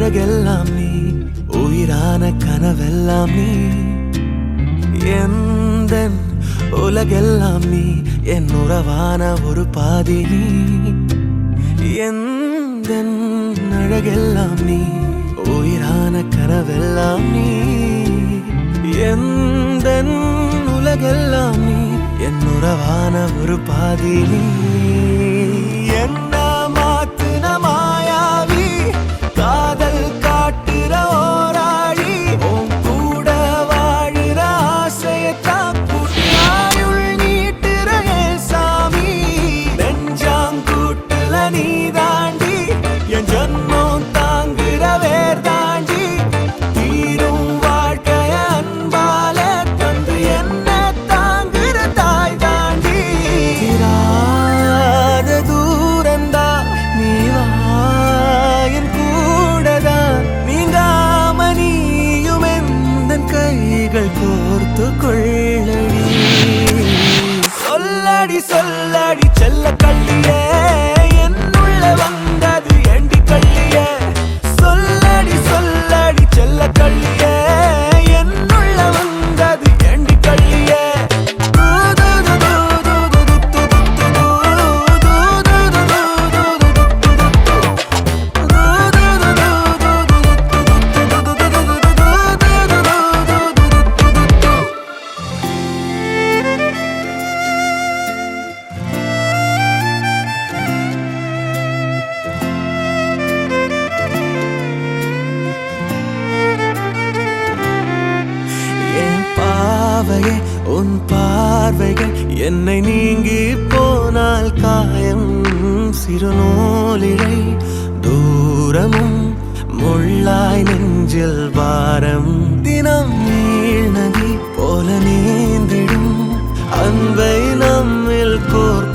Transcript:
அழகெல்லாம் நீ, உயிரான கனவெல்லாம் நீ, எந்தன் உலகெல்லாம் நீ, என் உறவான ஒரு பாதி நீ, எந்தன் அழகெல்லாம் நீ, உயிரான கனவெல்லாம் நீ, எந்தன் உலகெல்லாம் நீ, என் உறவான ஒரு பாதி நீ. என்ன மாத்துன மாயாவி, காதல் காட்டுற ஓராழி, உன் கூட வாழுற ஆசையத்தான் கூட்டி ஆயுள் நீட்டுற என் சாமி. நெஞ்சாங்கூட்டுல நீ தாண்டி, என் ஜன்மம் தாங்குற வேர் தாண்டி, தீரும் வாழ்க்கைய அன்பால தந்து என்ன தாங்குற தாய் தாண்டி. தீராத தூரந்தா நீ வா என் கூடதா, நீங்காம நீயும் எந்தன் கைகள் கோர்த்து கொள்ளடி. சொல்லடி சொல்லடி செல்ல கள்ளியே, என்னுள்ள வந்தது ஏண்டி கள்ளியே. சொல்லடி சொல்லடி செல்ல கள்ளியே, என்னுள்ள வந்தது ஏண்டி கள்ளியே. என் பாவையே உன் பார்வைகள் என்னை நீங்கி போனால் காயம், சிறுநூலிழை தூரமும் முள்ளாய் நெஞ்சில் பாரம். தினம் நீள் நதி போல நீந்திடும் அன்பை நம்மில் கோர்